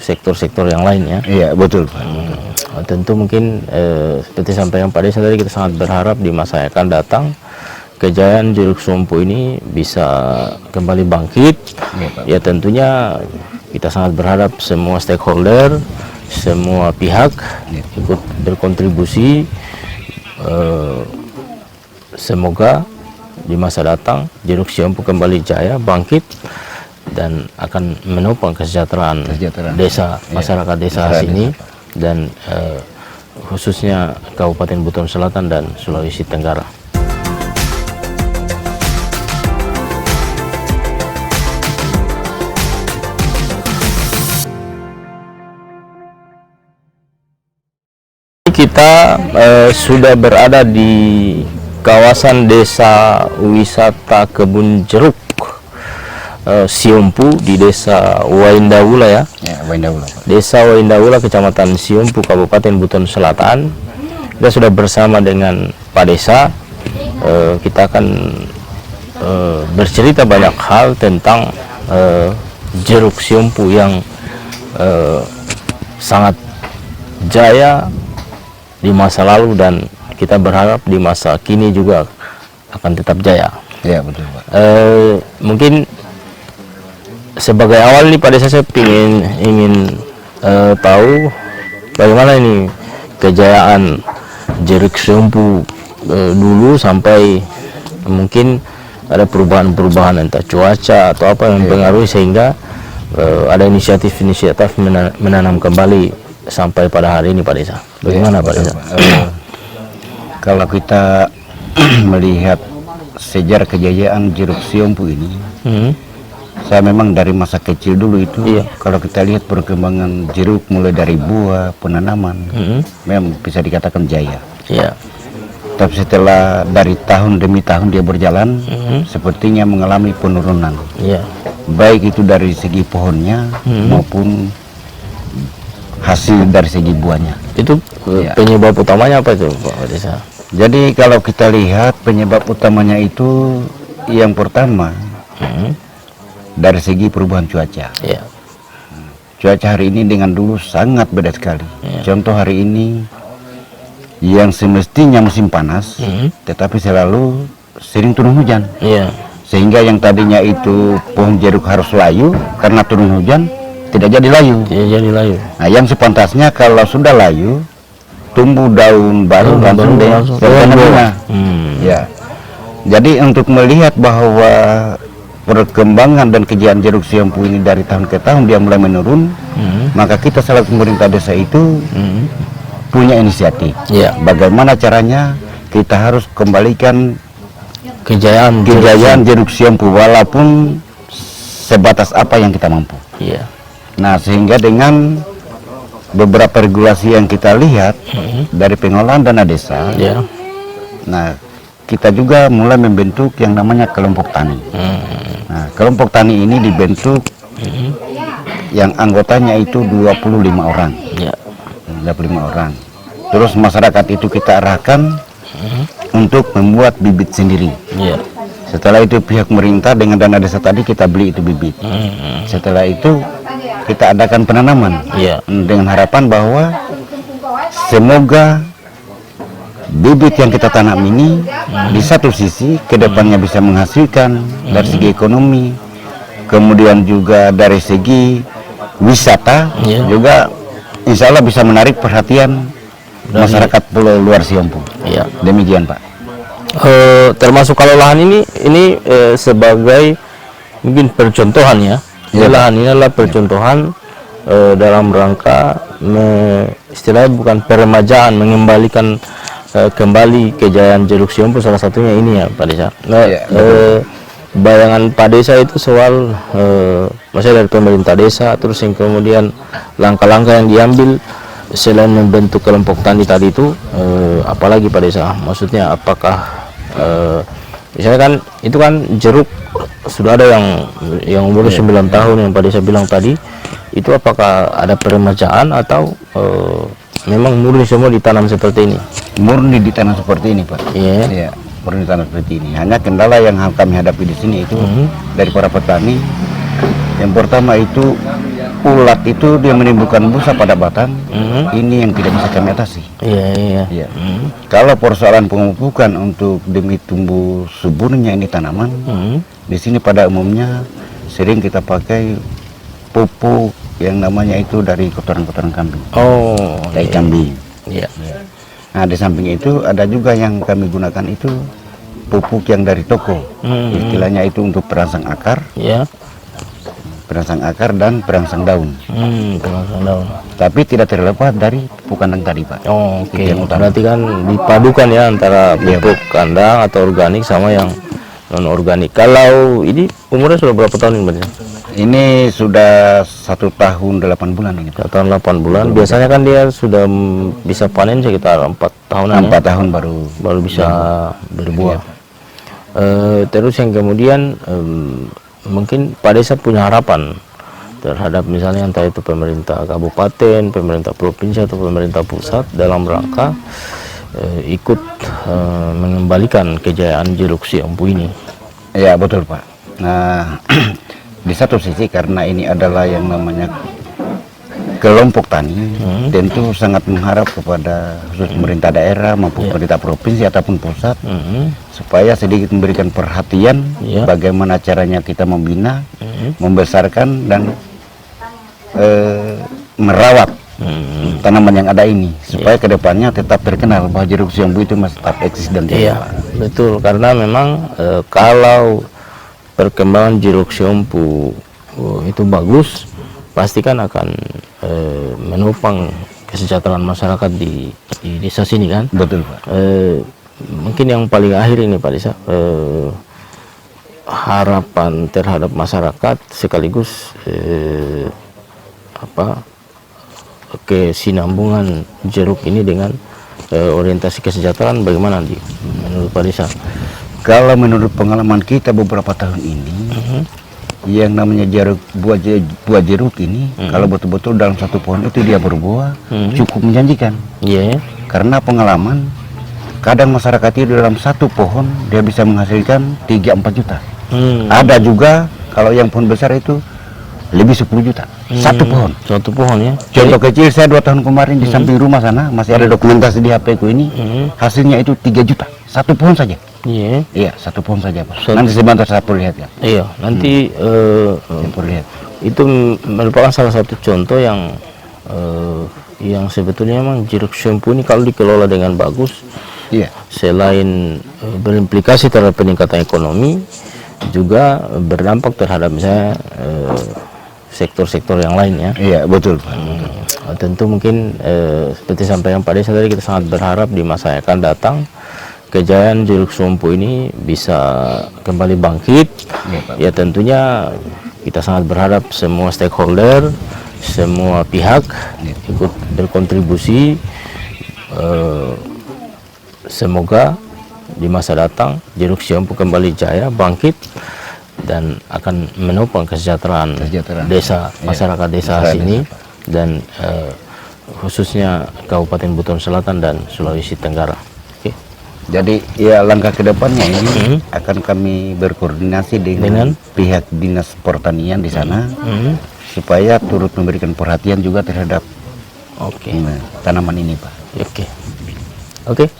sektor-sektor yang lain ya. Iya, betul Pak. Tentu mungkin seperti sampaikan Pak Desa tadi, kita sangat berharap di masa yang akan datang kejayaan Jeruk Sumpu ini bisa kembali bangkit. Ya tentunya kita sangat berharap semua stakeholder, semua pihak ikut berkontribusi. Semoga di masa datang Jeruk Sumpu kembali jaya, bangkit, dan akan menopang kesejahteraan desa, masyarakat desa sini, dan khususnya Kabupaten Buton Selatan dan Sulawesi Tenggara. Kita sudah berada di kawasan Desa Wisata Kebun Jeruk Siompu di Desa Waindaula ya. Waindaula. Desa Waindaula, Kecamatan Siompu, Kabupaten Buton Selatan. Kita sudah bersama dengan Pak Desa. Kita akan bercerita banyak hal tentang jeruk Siompu yang sangat jaya di masa lalu, dan kita berharap di masa kini juga akan tetap jaya. Iya betul Pak. Mungkin sebagai awal nih Pak Desa, saya ingin tahu bagaimana ini kejayaan Jeruk Sumpu dulu sampai mungkin ada perubahan-perubahan entah cuaca atau apa yang mempengaruhi sehingga ada inisiatif menanam kembali sampai pada hari ini Pak Desa. Bagaimana Pak Desa? Kalau kita melihat sejarah kejayaan Jeruk Sumpu ini, saya memang dari masa kecil dulu itu, kalau kita lihat perkembangan jeruk mulai dari buah, penanaman, memang bisa dikatakan jaya. Tapi setelah dari tahun demi tahun dia berjalan, sepertinya mengalami penurunan. Baik itu dari segi pohonnya maupun hasil dari segi buahnya. Itu penyebab utamanya apa itu Pak Desa? Jadi kalau kita lihat penyebab utamanya itu yang pertama dari segi perubahan cuaca. Cuaca hari ini dengan dulu sangat beda sekali. Contoh hari ini yang semestinya musim panas, tetapi selalu sering turun hujan. Sehingga yang tadinya itu pohon jeruk harus layu karena turun hujan, tidak jadi layu. Nah, yang sepantasnya kalau sudah layu, tumbuh daun baru langsung bunga. Ya. Jadi untuk melihat bahwa perkembangan dan kejayaan Jeruk Sumpu ini dari tahun ke tahun dia mulai menurun, maka kita selaku pemerintah desa itu punya inisiatif. Bagaimana caranya kita harus kembalikan kejayaan Jeruk Sumpu walaupun sebatas apa yang kita mampu. Nah, sehingga dengan beberapa regulasi yang kita lihat dari pengelolaan dana desa, nah kita juga mulai membentuk yang namanya kelompok tani. Nah, kelompok tani ini dibentuk yang anggotanya itu 25 orang. 25 orang. Terus masyarakat itu kita arahkan untuk membuat bibit sendiri. Setelah itu pihak pemerintah dengan dana desa tadi kita beli itu bibit. Setelah itu kita adakan penanaman dengan harapan bahwa semoga bibit yang kita tanam ini di satu sisi kedepannya bisa menghasilkan dari segi ekonomi, kemudian juga dari segi wisata, juga insya Allah bisa menarik perhatian masyarakat Pulau Luar Siompu. Demikian Pak. Termasuk kalau lahan ini sebagai mungkin percontohan ya. Lahan ini adalah percontohan dalam rangka istilahnya bukan peremajaan, mengembalikan kembali kejayaan Jeruk Sumpu, salah satunya ini ya Pak Desa. Bayangan Pak Desa itu soal maksudnya dari pemerintah desa, terus yang kemudian langkah-langkah yang diambil selain membentuk kelompok tani tadi itu, apalagi Pak Desa? Maksudnya apakah misalnya kan itu kan jeruk sudah ada yang umur 9 tahun yang Pak Desa bilang tadi, itu apakah ada peremajaan atau memang murni semua ditanam seperti ini? Murni ditanam seperti ini Pak. Murni ditanam seperti ini. Hanya kendala yang kami hadapi di sini itu dari para petani. Yang pertama itu ulat itu dia menimbulkan busa pada batang. Ini yang tidak bisa kami atasi. Iya. Ya. Kalau persoalan pemupukan untuk demi tumbuh suburnya ini tanaman, di sini pada umumnya sering kita pakai pupuk yang namanya itu dari kotoran-kotoran kambing. Oh, Tai kambing. Iya. Nah, di samping itu ada juga yang kami gunakan itu pupuk yang dari toko. Istilahnya itu untuk perangsang akar. Iya. Perangsang akar dan perangsang daun. Perangsang daun. Tapi tidak terlepas dari pupuk kandang tadi, Pak. Oh, oke. Itu yang utama. Berarti kan dipadukan ya antara pupuk kandang atau organik sama yang non organik. Kalau ini umurnya sudah berapa tahun ini, Mbak? Ini sudah 1 tahun 8 bulan ini, Pak. 1 tahun 8 bulan. Biasanya kan dia sudah bisa panen sekitar 4 tahunan. 4 tahun baru bisa berbuah. Terus yang kemudian mungkin Pak Desa punya harapan terhadap misalnya entah itu pemerintah kabupaten, pemerintah provinsi atau pemerintah pusat dalam rangka ikut mengembalikan kejayaan jeruk siampu ini. Ya, betul, Pak. Nah, di satu sisi karena ini adalah yang namanya kelompok tani, tentu sangat mengharap kepada khusus pemerintah daerah maupun pemerintah provinsi ataupun pusat supaya sedikit memberikan perhatian bagaimana caranya kita membina, membesarkan dan merawat tanaman yang ada ini supaya kedepannya tetap terkenal bahwa jeruk siampu itu masih tetap eksis dan Iya, betul, karena memang kalau perkembangan jeruk siampu itu bagus, pasti kan akan menopang kesejahteraan masyarakat di desa sini kan. Betul, Pak. Mungkin yang paling akhir ini Pak Desa, harapan terhadap masyarakat sekaligus kesinambungan jeruk ini dengan orientasi kesejahteraan bagaimana menurut Pak Desa? Kalau menurut pengalaman kita beberapa tahun ini, yang namanya buah jeruk ini, kalau betul-betul dalam satu pohon itu dia berbuah, cukup menjanjikan. Karena pengalaman, kadang masyarakat itu dalam satu pohon dia bisa menghasilkan 3-4 juta. Ada juga kalau yang pohon besar itu lebih 10 juta. Satu pohon. Satu pohon ya. Contoh kecil, saya 2 tahun kemarin di samping rumah sana masih ada dokumentasi di HP ku ini, hasilnya itu 3 juta. Satu pohon saja. Iya, satu pohon saja, Pak. Nanti sebentar saya perlihatkan. Iya, nanti Saya perlihat. itu merupakan salah satu contoh yang sebetulnya memang jeruk siampu ini kalau dikelola dengan bagus, selain berimplikasi terhadap peningkatan ekonomi, juga berdampak terhadap misalnya sektor-sektor yang lain ya. Iya, betul, Pak. Tentu mungkin seperti sampaikan Pak Desa tadi, kita sangat berharap di masa yang akan datang kejayaan jeruk siampu ini bisa kembali bangkit. Ya tentunya kita sangat berharap semua stakeholder, semua pihak ikut berkontribusi. Semoga di masa datang jeruk siampu kembali jaya, bangkit, dan akan menopang kesejahteraan desa, masyarakat desa sini, dan khususnya Kabupaten Buton Selatan dan Sulawesi Tenggara. Jadi ya langkah kedepannya ini akan kami berkoordinasi dengan pihak dinas pertanian di sana supaya turut memberikan perhatian juga terhadap tanaman ini, Pak. Oke.